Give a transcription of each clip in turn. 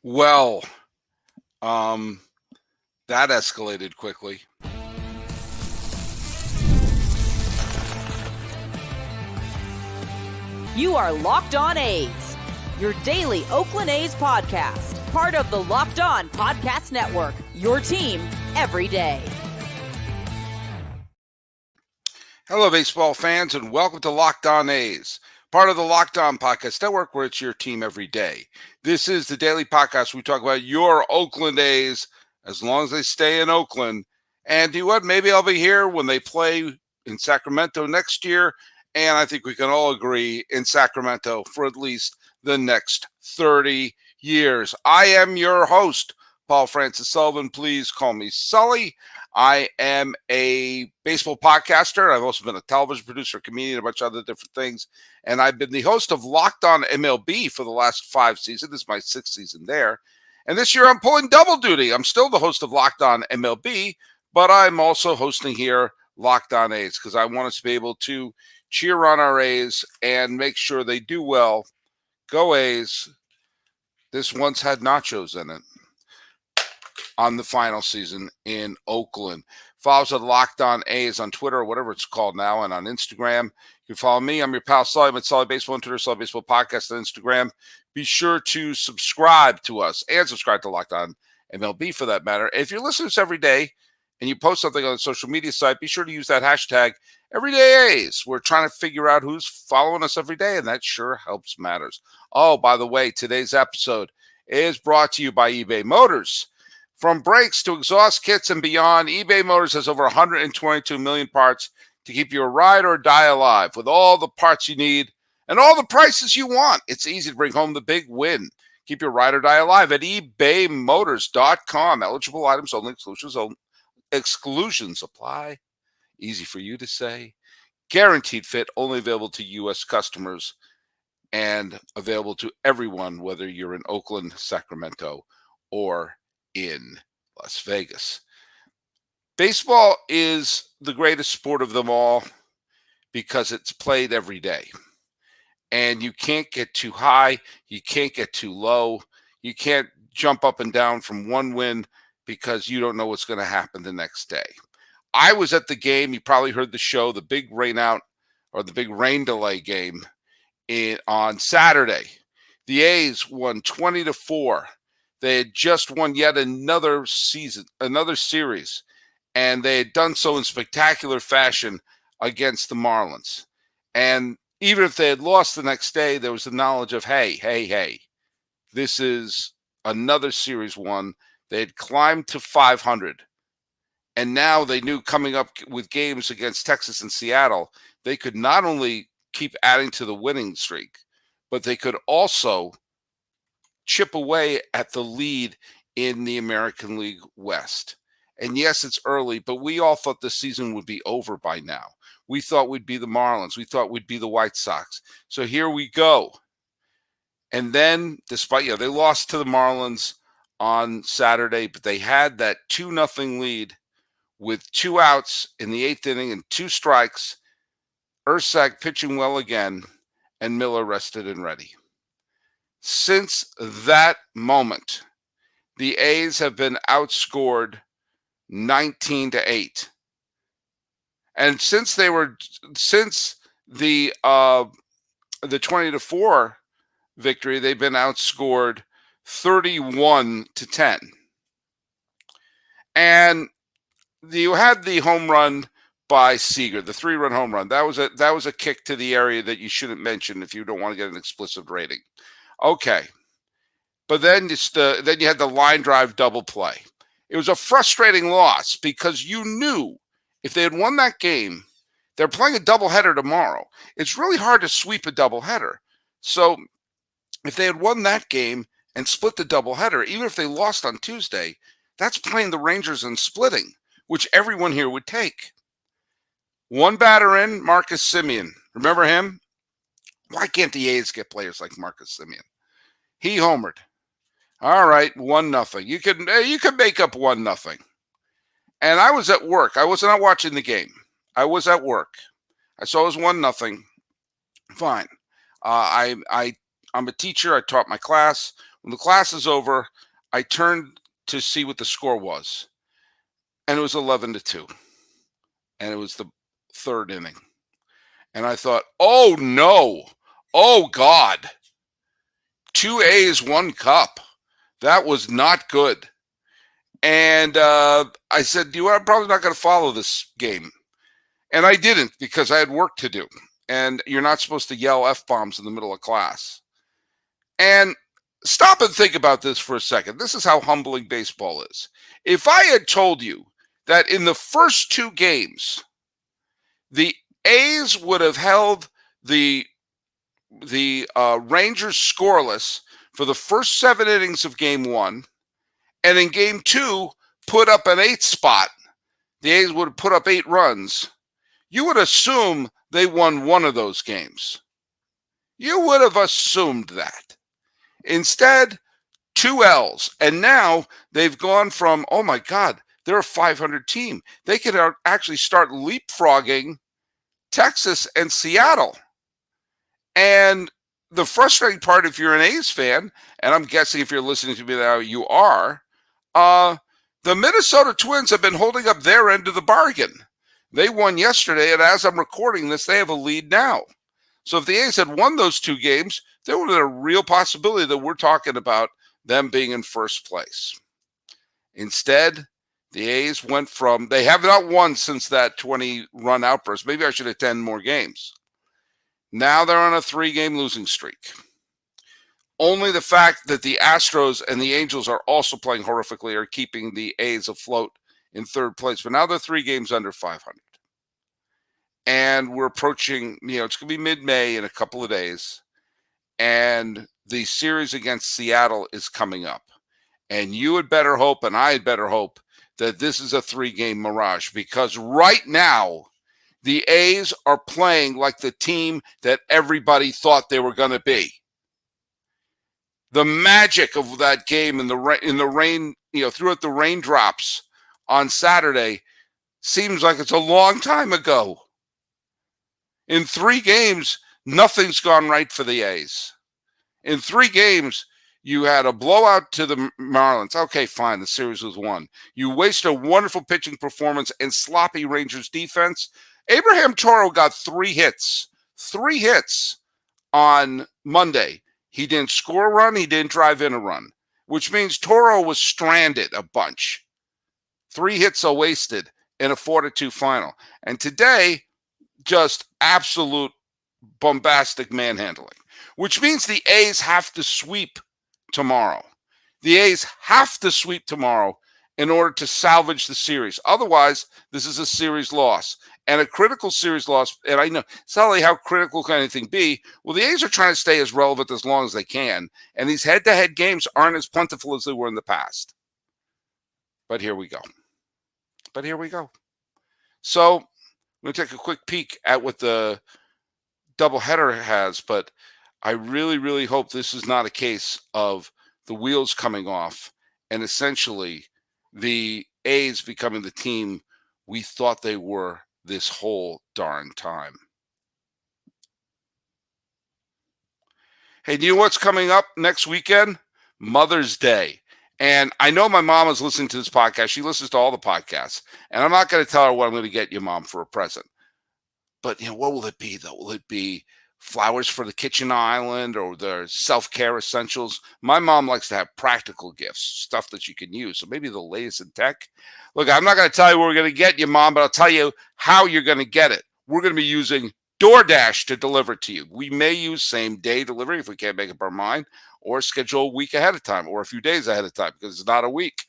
Well, um, that escalated quickly. You are Locked On A's, your daily Oakland A's podcast, part of the Locked On Podcast Network, your team every day. Hello, baseball fans, and welcome to Locked On A's, part of the Locked On Podcast Network, where it's your team every day. This is the daily podcast where we talk about your Oakland A's, as long as they stay in Oakland. And you know what? Maybe I'll be here when they play in Sacramento next year, and I think we can all agree in Sacramento for at least the next 30 years. I am your host, Paul Francis Sullivan. Please call me Sully. I am a baseball podcaster. I've also been a television producer, comedian, a bunch of other different things. And I've been the host of Locked On MLB for the last 5 seasons. This is my 6th season there. And this year I'm pulling double duty. I'm still the host of Locked On MLB, but I'm also hosting here Locked On A's because I want us to be able to cheer on our A's and make sure they do well. Go A's. This once had nachos in it. On the final season in Oakland. Follow us at Locked On A's on Twitter or whatever it's called now, and on Instagram. You can follow me. I'm your pal Sully. I'm at Sully Baseball on Twitter, Sully Baseball Podcast on Instagram. Be sure to subscribe to us and subscribe to Locked On MLB for that matter. If you're listening to us every day and you post something on the social media site, be sure to use that hashtag Everyday A's. We're trying to figure out who's following us every day, and that sure helps matters. Oh, by the way, today's episode is brought to you by eBay Motors. From brakes to exhaust kits and beyond, eBay Motors has over 122 million parts to keep your ride or die alive. With all the parts you need and all the prices you want, it's easy to bring home the big win. Keep your ride or die alive at ebaymotors.com. Eligible items only, exclusions apply. Easy for you to say. Guaranteed fit, only available to U.S. customers and available to everyone, whether you're in Oakland, Sacramento, or in Las Vegas. Baseball is the greatest sport of them all because it's played every day. And you can't get too high. You can't get too low. You can't jump up and down from one win because you don't know what's going to happen the next day. I was at the game. You probably heard the show, the big rain out or the big rain delay game on Saturday. The A's won 20-4. They had just won yet another series, and they had done so in spectacular fashion against the Marlins. And even if they had lost the next day, there was the knowledge of, hey, this is another series won. They had climbed to 500, and now they knew coming up with games against Texas and Seattle, they could not only keep adding to the winning streak, but they could also chip away at the lead in the American League West. And yes, it's early, but we all thought the season would be over by now. We thought we'd be the Marlins. We thought we'd be the White Sox. So here we go. And then, despite, they lost to the Marlins on Saturday, but they had that 2-0 lead with 2 outs in the 8th inning and 2 strikes. Ursack pitching well again, and Miller rested and ready. Since that moment, the A's have been outscored 19-8. And since the 20-4 victory, they've been outscored 31-10. And you had the home run by Seager, the 3-run home run. That was a kick to the area that you shouldn't mention if you don't want to get an explicit rating. Okay, but then you had the line drive double play. It was a frustrating loss because you knew if they had won that game, they're playing a doubleheader tomorrow. It's really hard to sweep a doubleheader. So if they had won that game and split the doubleheader, even if they lost on Tuesday, that's playing the Rangers and splitting, which everyone here would take. One batter in, Marcus Semien. Remember him? Why can't the A's get players like Marcus Semien? He homered. All right, 1-0. You could make up 1-0. And I was at work. I was not watching the game. I was at work. I saw it was 1-0. Fine. I'm a teacher. I taught my class. When the class is over, I turned to see what the score was, and it was 11-2, and it was the third inning. And I thought, oh no, oh God, 2 A's, 1 cup. That was not good. And I said, I'm probably not going to follow this game. And I didn't, because I had work to do. And you're not supposed to yell F-bombs in the middle of class. And stop and think about this for a second. This is how humbling baseball is. If I had told you that in the first 2 games, the A's would have held the Rangers scoreless for the first 7 innings of game 1, and in game 2 put up an 8 spot, the A's would have put up 8 runs, you would assume they won one of those games. You would have assumed that. Instead, 2 L's. And now they've gone from, oh my God, they're a 500 team. They could actually start leapfrogging Texas and Seattle. And the frustrating part, if you're an A's fan, and I'm guessing if you're listening to me now, you are, the Minnesota Twins have been holding up their end of the bargain. They won yesterday, and as I'm recording this, they have a lead now. So if the A's had won those 2 games, there would have been a real possibility that we're talking about them being in first place. Instead, the A's went from, they have not won since that 20-run outburst. Maybe I should attend more games. Now they're on a 3-game losing streak. Only the fact that the Astros and the Angels are also playing horrifically are keeping the A's afloat in third place. But now they're 3 games under 500. And we're approaching, it's going to be mid-May in a couple of days. And the series against Seattle is coming up. And you had better hope, and I had better hope, that this is a 3-game mirage. Because right now, the A's are playing like the team that everybody thought they were going to be. The magic of that game in the rain, throughout the raindrops on Saturday seems like it's a long time ago. In 3 games, nothing's gone right for the A's. In 3 games, you had a blowout to the Marlins. Okay, fine, the series was won. You waste a wonderful pitching performance and sloppy Rangers defense. Abraham Toro got 3 hits. 3 hits on Monday. He didn't score a run. He didn't drive in a run, which means Toro was stranded a bunch. 3 hits are wasted in a 4-2 final. And today, just absolute bombastic manhandling, which means the A's have to sweep tomorrow. The A's have to sweep tomorrow in order to salvage the series. Otherwise, this is a series loss. And a critical series loss, and I know, Sally, how critical can anything be? Well, the A's are trying to stay as relevant as long as they can, and these head-to-head games aren't as plentiful as they were in the past. But here we go. So, I'm going to take a quick peek at what the doubleheader has, but I really, really hope this is not a case of the wheels coming off and essentially the A's becoming the team we thought they were this whole darn time. Hey, do you know what's coming up next weekend? Mother's Day. And I know my mom is listening to this podcast. She listens to all the podcasts. And I'm not going to tell her what I'm going to get your mom for a present. But, what will it be, though? Will it be flowers for the kitchen island or the self-care essentials? My mom likes to have practical gifts, stuff that you can use. So maybe the latest in tech. Look, I'm not going to tell you what we're going to get you, Mom, but I'll tell you how you're going to get it. We're going to be using DoorDash to deliver to you. We may use same-day delivery if we can't make up our mind, or schedule a week ahead of time or a few days ahead of time because it's not a week.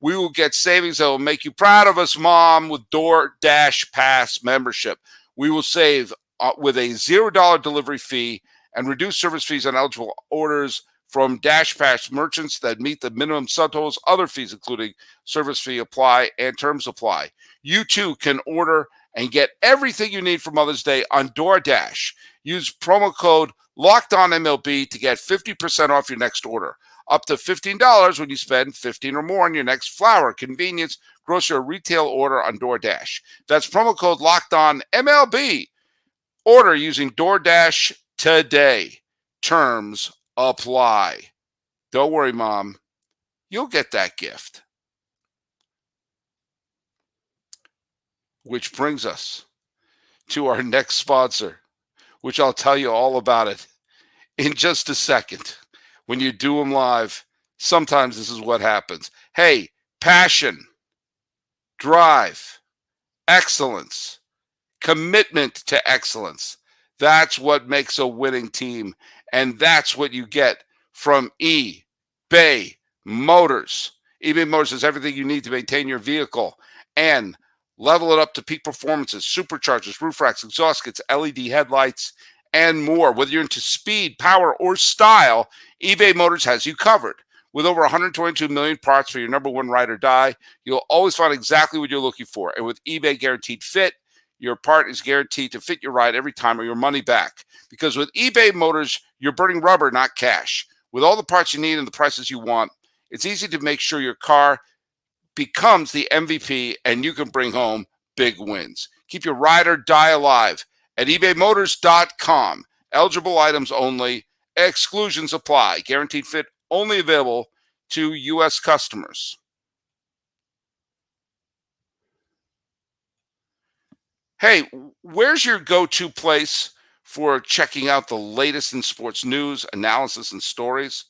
We will get savings that will make you proud of us, Mom, with DoorDash Pass membership. We will save with a $0 delivery fee and reduce service fees on eligible orders from Dash Pass merchants that meet the minimum subtotals. Other fees, including service fee, apply and terms apply. You too can order and get everything you need for Mother's Day on DoorDash. Use promo code LOCKEDONMLB to get 50% off your next order. Up to $15 when you spend $15 or more on your next flour, convenience, grocery, or retail order on DoorDash. That's promo code LOCKEDONMLB. Order using DoorDash today. Terms apply. Don't worry, Mom. You'll get that gift. Which brings us to our next sponsor, which I'll tell you all about it in just a second. When you do them live, sometimes this is what happens. Hey, passion, drive, excellence, commitment to excellence. That's what makes a winning team. And that's what you get from eBay Motors. eBay Motors is everything you need to maintain your vehicle and level it up to peak performances, superchargers, roof racks, exhaust kits, LED headlights, and more. Whether you're into speed, power, or style, eBay Motors has you covered. With over 122 million parts for your number one ride or die, you'll always find exactly what you're looking for. And with eBay Guaranteed Fit, your part is guaranteed to fit your ride every time or your money back. Because with eBay Motors, you're burning rubber, not cash. With all the parts you need and the prices you want, it's easy to make sure your car becomes the MVP and you can bring home big wins. Keep your ride or die alive at ebaymotors.com. Eligible items only. Exclusions apply. Guaranteed fit only available to U.S. customers. Hey, where's your go-to place for checking out the latest in sports news, analysis, and stories?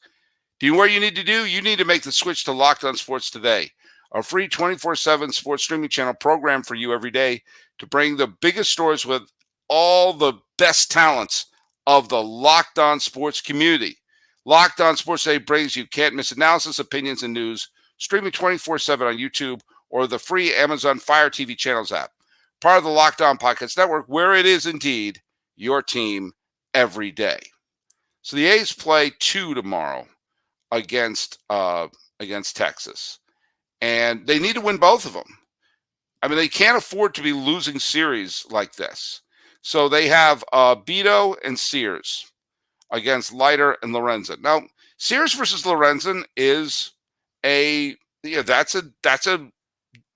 Do you know what you need to do? You need to make the switch to Locked On Sports today. Our free 24/7 sports streaming channel program for you every day to bring the biggest stories with all the best talents of the Locked On Sports community. Locked On Sports Today brings you can't miss analysis, opinions, and news, streaming 24/7 on YouTube or the free Amazon Fire TV channels app. Part of the Locked On Podcast Network, where it is indeed your team every day. So the A's play 2 tomorrow against Texas. And they need to win both of them. I mean, they can't afford to be losing series like this. So they have Beto and Sears against Leiter and Lorenzen. Now, Sears versus Lorenzen is that's a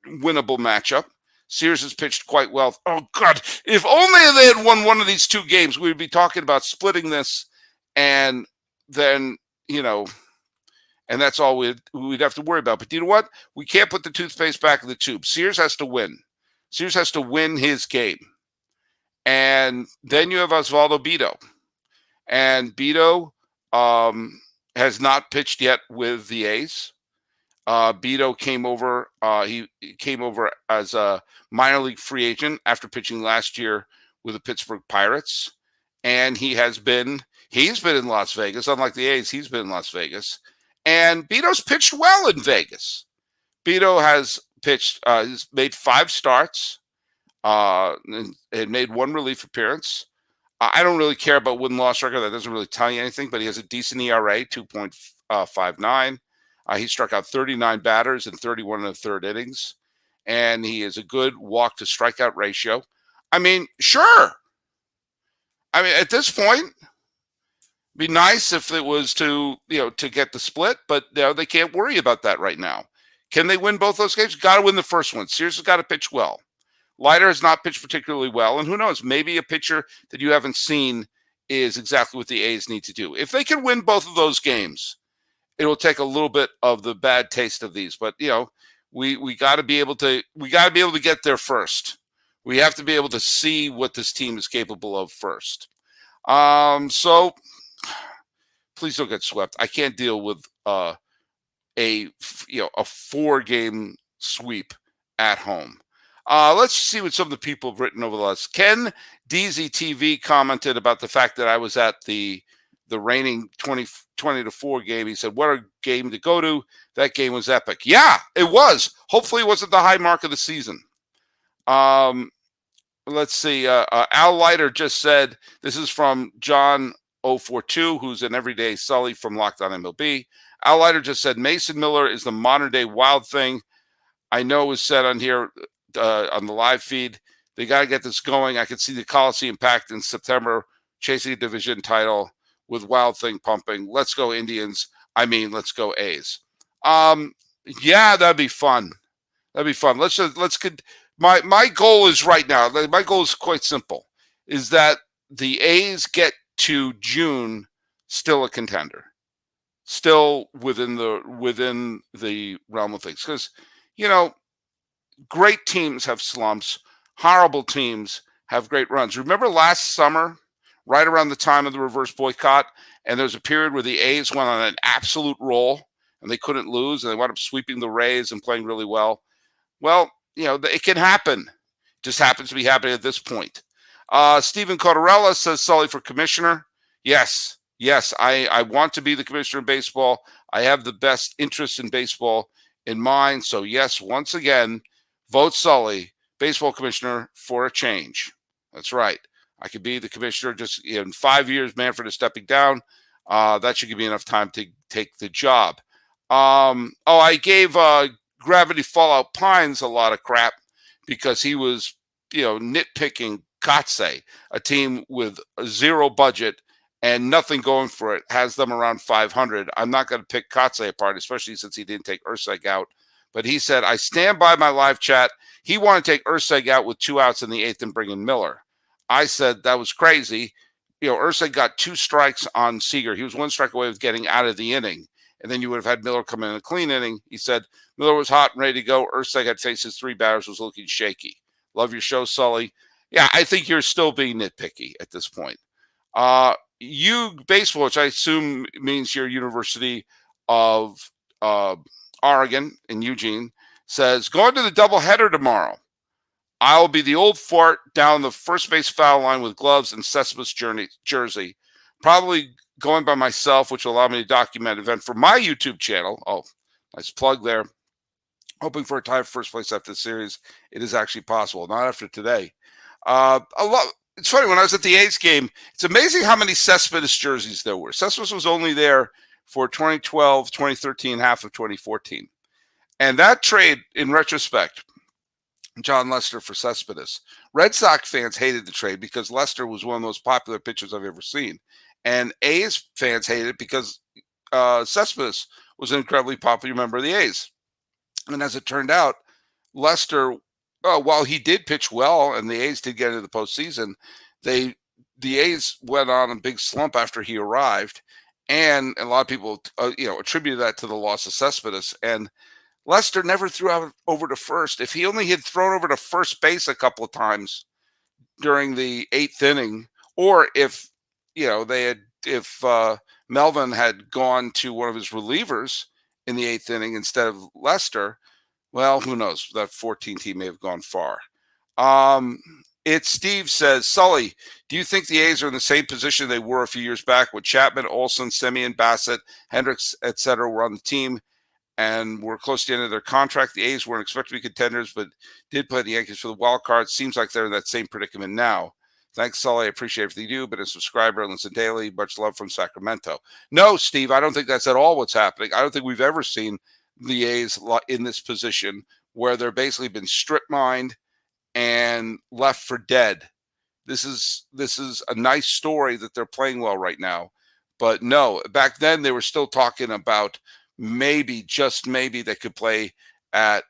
winnable matchup. Sears has pitched quite well. Oh, God, if only they had won one of these two games, we would be talking about splitting this and then, and that's all we'd have to worry about. But you know what? We can't put the toothpaste back in the tube. Sears has to win. Sears has to win his game. And then you have Osvaldo Beto. And Beto has not pitched yet with the A's. Beto came over. He came over as a minor league free agent after pitching last year with the Pittsburgh Pirates. And he's been in Las Vegas. Unlike the A's, he's been in Las Vegas. And Beto's pitched well in Vegas. Beto has pitched, he's made 5 starts and made 1 relief appearance. I don't really care about win-loss record. That doesn't really tell you anything, but he has a decent ERA, 2.59. He struck out 39 batters in 31 and a third innings, and he has a good walk-to-strikeout ratio. I mean, sure. I mean, at this point, be nice if it was to get the split, but they can't worry about that right now. Can they win both those games? Got to win the first one. Sears has got to pitch well. Leiter has not pitched particularly well, and who knows? Maybe a pitcher that you haven't seen is exactly what the A's need to do. If they can win both of those games, it will take a little bit of the bad taste of these. But we got to be able to get there first. We have to be able to see what this team is capable of first. So please don't get swept. I can't deal with a 4-game sweep at home. Let's see what some of the people have written over the last. Ken DZTV commented about the fact that I was at the reigning 20-4 game. He said, what a game to go to. That game was epic. Yeah, it was. Hopefully it wasn't the high mark of the season. Let's see. Al Leiter just said, this is from John 042, who's an everyday Sully from Locked On MLB. Al Leiter just said, Mason Miller is the modern day Wild Thing. I know it was said on here on the live feed. They got to get this going. I could see the Coliseum packed in September, chasing a division title with Wild Thing pumping. Let's go Indians. I mean, let's go A's. Yeah, that'd be fun. That'd be fun. My goal is right now. My goal is quite simple: is that the A's get to June still a contender. still within the realm of things. Because, you know, great teams have slumps, horrible teams have great runs. Remember last summer, right around the time of the reverse boycott, and there was a period where the A's went on an absolute roll and they couldn't lose, and they wound up sweeping the Rays and playing really well. Well, you know, it can happen. Just happens to be happening at this point. Stephen Cotarella says, Sully for commissioner. Yes, I want to be the commissioner of baseball. I have the best interest in baseball in mind. So, yes, once again, vote Sully, baseball commissioner, for a change. That's right. I could be the commissioner just in 5 years. Manfred is stepping down. That should give me enough time to take the job. I gave Gravity Fallout Pines a lot of crap because he was, nitpicking Kotsay, a team with a zero budget and nothing going for it, has them around 500. I'm not going to pick Kotsay apart, especially since he didn't take Urseg out. But he said, I stand by my live chat. He wanted to take Urseg out with 2 outs in the 8th and bring in Miller. I said that was crazy. Urseg got 2 strikes on Seager. He was 1 strike away with getting out of the inning. And then you would have had Miller come in a clean inning. He said Miller was hot and ready to go. Urseg had faced his 3 batters, was looking shaky. Love your show, Sully. Yeah, I think you're still being nitpicky at this point. Baseball, which I assume means your University of Oregon in Eugene, says, going to the doubleheader tomorrow. I'll be the old fart down the first base foul line with gloves and Cespedes jersey. Probably going by myself, which will allow me to document an event for my YouTube channel. Oh, nice plug there. Hoping for a tie for first place after the series. It is actually possible, not after today. It's funny, when I was at the A's game, it's amazing how many Cespedes jerseys there were. Cespedes was only there for 2012, 2013, half of 2014. And that trade, in retrospect, John Lester for Cespedes. Red Sox fans hated the trade because Lester was one of the most popular pitchers I've ever seen. And A's fans hated it because Cespedes was an incredibly popular member of the A's. And as it turned out, Lester, while he did pitch well and the A's did get into the postseason, the A's went on a big slump after he arrived. And a lot of people, attributed that to the loss of Cespedes. And Lester never threw out over to first. If he only had thrown over to first base a couple of times during the 8th inning, or if Melvin had gone to one of his relievers in the 8th inning instead of Lester, well, who knows? That 14 team may have gone far. It's Steve says, Sully, do you think the A's are in the same position they were a few years back with Chapman, Olson, Semien, Bassett, Hendricks, etc. were on the team and were close to the end of their contract? The A's weren't expected to be contenders, but did play the Yankees for the wild card. Seems like they're in that same predicament now. Thanks, Sully. I appreciate everything you do. Been a subscriber and listen daily. Much love from Sacramento. No, Steve, I don't think that's at all what's happening. I don't think we've ever seen the A's in this position where they're basically been strip mined and left for dead. This is a nice story that they're playing well right now. But no, back then they were still talking about maybe, just maybe, they could play at,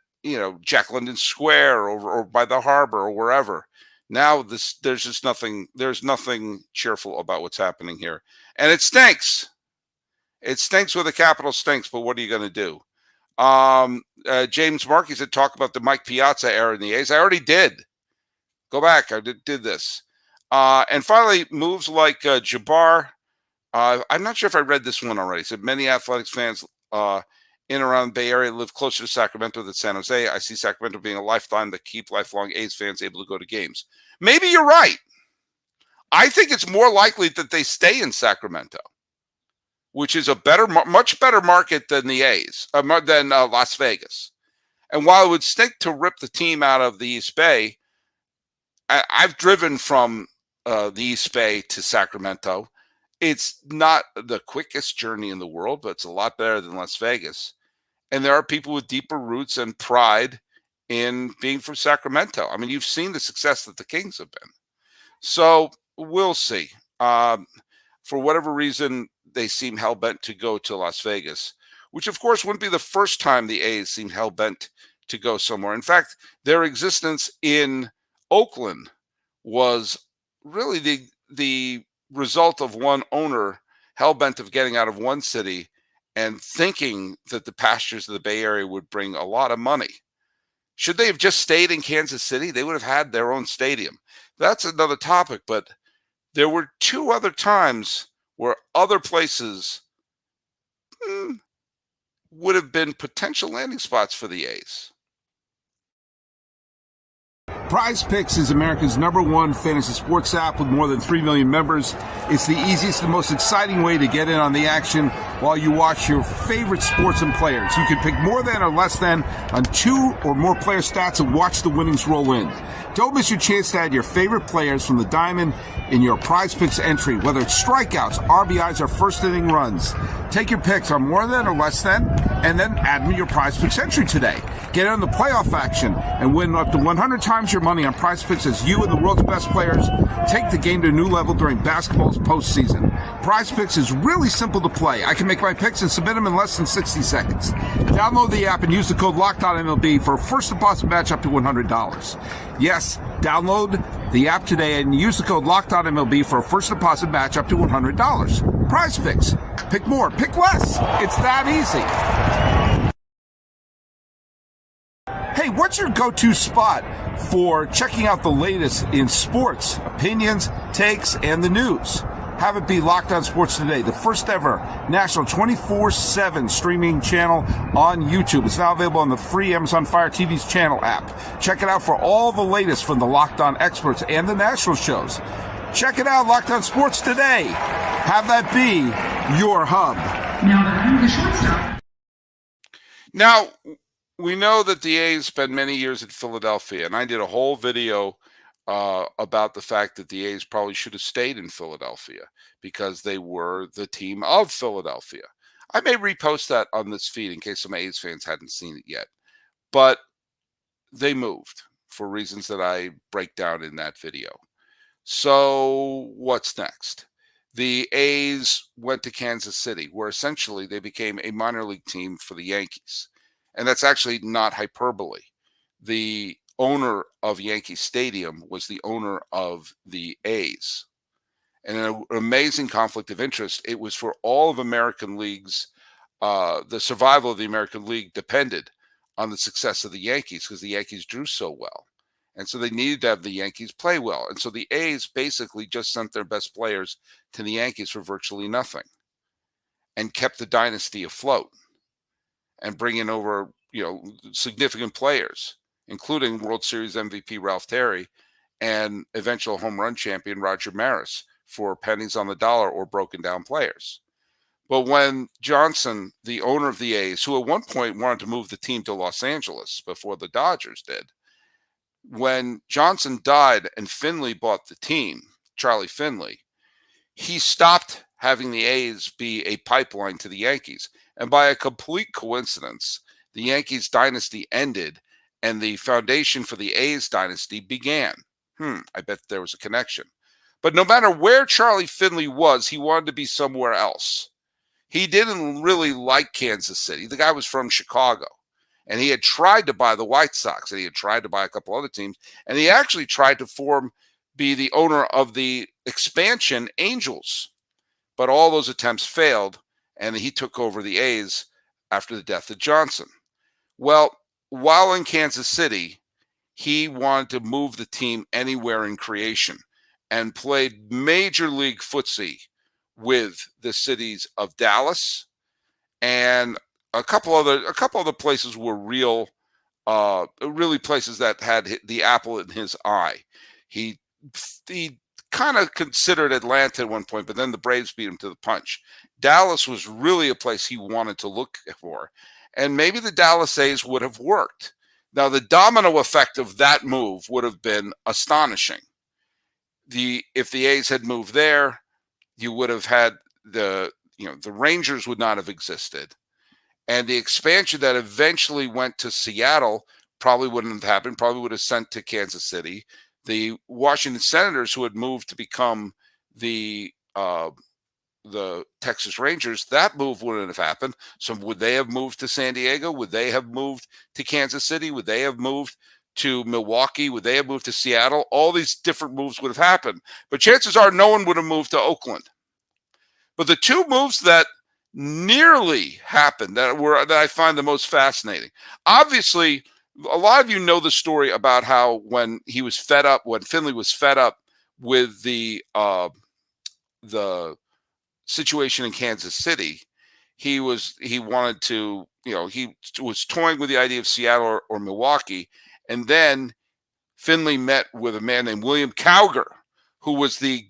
Jack London Square or by the harbor or wherever. Now there's nothing cheerful about what's happening here. And it stinks. It stinks with a capital stinks, but what are you going to do? James Markey said, talk about the Mike Piazza era in the A's. I already did. Go back. I did this. And finally, moves like Jabbar. I'm not sure if I read this one already. It said many athletics fans in and around the Bay Area live closer to Sacramento than San Jose. I see Sacramento being a lifeline that keep lifelong A's fans able to go to games. Maybe you're right. I think it's more likely that they stay in Sacramento, which is a much better market than the A's, than Las Vegas. And while it would stink to rip the team out of the East Bay, I've driven from the East Bay to Sacramento. It's not the quickest journey in the world, but it's a lot better than Las Vegas. And there are people with deeper roots and pride in being from Sacramento. I mean, you've seen the success that the Kings have been. So we'll see. For whatever reason, they seem hell-bent to go to Las Vegas, which, of course, wouldn't be the first time the A's seem hell-bent to go somewhere. In fact, their existence in Oakland was really the result of one owner hell-bent of getting out of one city and thinking that the pastures of the Bay Area would bring a lot of money. Should they have just stayed in Kansas City? They would have had their own stadium. That's another topic, but there were 2 other times where other places would have been potential landing spots for the A's. PrizePicks is America's #1 fantasy sports app with more than 3 million members. It's the easiest and most exciting way to get in on the action while you watch your favorite sports and players. You can pick more than or less than on 2 or more player stats and watch the winnings roll in. Don't miss your chance to add your favorite players from the diamond in your PrizePicks entry, whether it's strikeouts, RBIs, or first inning runs. Take your picks on more than or less than, and then add them to your PrizePicks entry today. Get in on the playoff action and win up to 100 times your money on PrizePicks as you and the world's best players take the game to a new level during basketball's postseason. PrizePicks is really simple to play. I can make my picks and submit them in less than 60 seconds. Download the app and use the code LOCKEDONMLB for a first deposit match up to $100. Yes, download the app today and use the code LOCKEDONMLB for a first deposit match up to $100. PrizePicks. Pick more, pick less. It's that easy. Hey, what's your go-to spot for checking out the latest in sports, opinions, takes, and the news? Have it be Locked On Sports Today, the first ever national 24/7 streaming channel on YouTube. It's now available on the free Amazon Fire TV's channel app. Check it out for all the latest from the Locked On experts and the national shows. Check it out, Locked On Sports Today. Have that be your hub. Now, the shortstop. Now, we know that the A's spent many years in Philadelphia, and I did a whole video about the fact that the A's probably should have stayed in Philadelphia because they were the team of Philadelphia. I may repost that on this feed in case some A's fans hadn't seen it yet. But they moved for reasons that I break down in that video. So what's next? The A's went to Kansas City, where essentially they became a minor league team for the Yankees. And that's actually not hyperbole. The owner of Yankee Stadium was the owner of the A's. And an amazing conflict of interest. It was for all of American leagues. The survival of the American League depended on the success of the Yankees because the Yankees drew so well. And so they needed to have the Yankees play well. And so the A's basically just sent their best players to the Yankees for virtually nothing and kept the dynasty afloat and bringing over, significant players, including World Series MVP Ralph Terry and eventual home run champion Roger Maris for pennies on the dollar or broken down players. But when Johnson, the owner of the A's, who at one point wanted to move the team to Los Angeles before the Dodgers did, when Johnson died and Finley bought the team, Charlie Finley, he stopped having the A's be a pipeline to the Yankees. And by a complete coincidence, the Yankees dynasty ended and the foundation for the A's dynasty began. I bet there was a connection. But no matter where Charlie Finley was, he wanted to be somewhere else. He didn't really like Kansas City. The guy was from Chicago. And he had tried to buy the White Sox, and he had tried to buy a couple other teams. And he actually tried to be the owner of the expansion Angels. But all those attempts failed, and he took over the A's after the death of Johnson. Well, while in Kansas City, he wanted to move the team anywhere in creation and played major league footsie with the cities of Dallas and a couple other places were really places that had the apple in his eye. He kind of considered Atlanta at one point, but then the Braves beat him to the punch. Dallas was really a place he wanted to look for, and maybe the Dallas A's would have worked. Now, the domino effect of that move would have been astonishing. If the A's had moved there, you would have had the Rangers would not have existed. And the expansion that eventually went to Seattle probably wouldn't have happened, probably would have sent to Kansas City. The Washington Senators, who had moved to become the Texas Rangers, that move wouldn't have happened. So would they have moved to San Diego? Would they have moved to Kansas City? Would they have moved to Milwaukee? Would they have moved to Seattle? All these different moves would have happened. But chances are no one would have moved to Oakland. But the two moves that nearly happened that I find the most fascinating. Obviously, a lot of you know the story about how when Finley was fed up with the situation in Kansas City, he wanted to, he was toying with the idea of Seattle or Milwaukee, and then Finley met with a man named William Cowger, who was the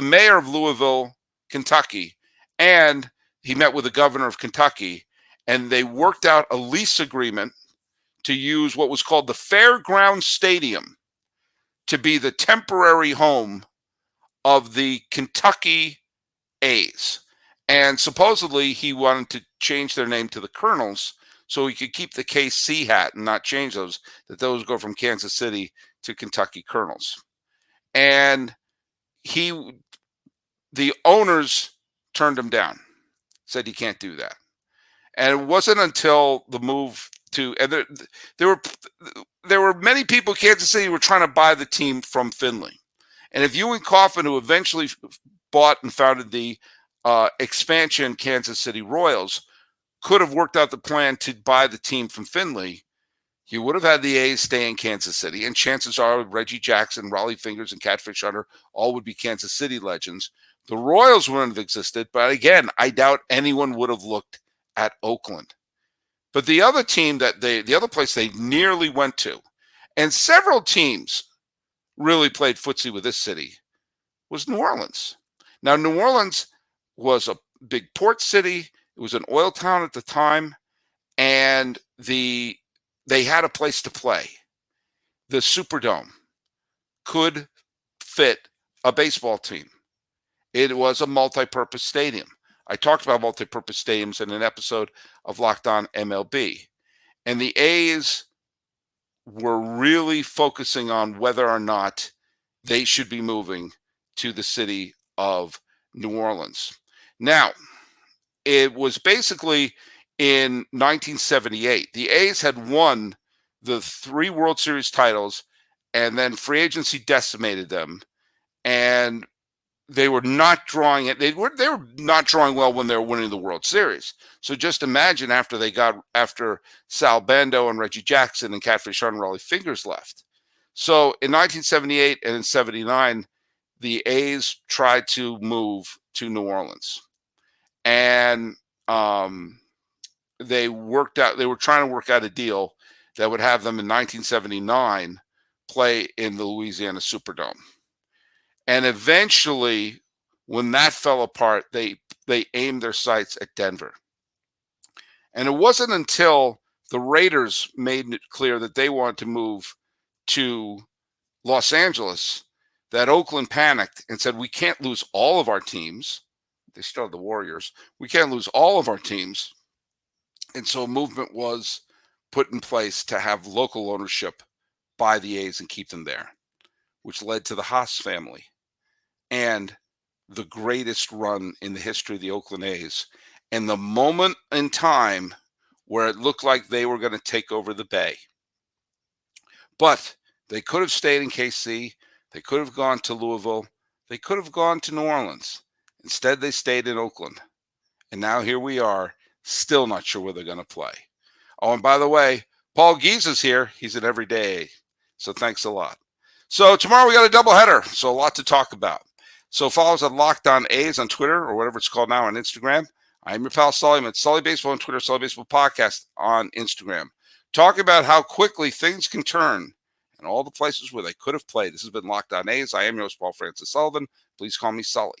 mayor of Louisville, Kentucky, and he met with the governor of Kentucky, and they worked out a lease agreement to use what was called the Fairground Stadium to be the temporary home of the Kentucky A's. And supposedly he wanted to change their name to the Colonels so he could keep the KC hat and not change those go from Kansas City to Kentucky Colonels. And the owners turned him down, said he can't do that. And it wasn't until the move to, and there were many people in Kansas City who were trying to buy the team from Finley. And if Ewing Kauffman, who eventually bought and founded the expansion Kansas City Royals, could have worked out the plan to buy the team from Finley, you would have had the A's stay in Kansas City. And chances are Reggie Jackson, Raleigh Fingers, and Catfish Hunter all would be Kansas City legends. The Royals wouldn't have existed. But again, I doubt anyone would have looked at Oakland. But the other team the other place they nearly went to, and several teams really played footsie with this city, was New Orleans. Now, New Orleans was a big port city. It was an oil town at the time, and they had a place to play. The Superdome could fit a baseball team. It was a multi-purpose stadium. I talked about multi-purpose stadiums in an episode of Locked On MLB. And the A's were really focusing on whether or not they should be moving to the city of New Orleans. Now, it was basically in 1978. The A's had won the 3 World Series titles, and then free agency decimated them. And they were not drawing it. They were not drawing well when they were winning the World Series. So just imagine after Sal Bando and Reggie Jackson and Catfish Hunter and Raleigh Fingers left. So in 1978 and in 79, the A's tried to move to New Orleans, and they were trying to work out a deal that would have them in 1979 play in the Louisiana Superdome. And eventually, when that fell apart, they aimed their sights at Denver. And it wasn't until the Raiders made it clear that they wanted to move to Los Angeles that Oakland panicked and said, we can't lose all of our teams. They still had the Warriors. We can't lose all of our teams. And so a movement was put in place to have local ownership by the A's and keep them there, which led to the Haas family and the greatest run in the history of the Oakland A's, and the moment in time where it looked like they were going to take over the Bay. But they could have stayed in KC. They could have gone to Louisville. They could have gone to New Orleans. Instead, they stayed in Oakland. And now here we are, still not sure where they're going to play. Oh, and by the way, Paul Giza's here. He's an everyday. So thanks a lot. So tomorrow we got a doubleheader. So a lot to talk about. So follow us at Locked On A's on Twitter, or whatever it's called now, on Instagram. I'm your pal Sully. I'm at Sully Baseball on Twitter, Sully Baseball Podcast on Instagram. Talk about how quickly things can turn and all the places where they could have played. This has been Locked On A's. I am your host, Paul Francis Sullivan. Please call me Sully.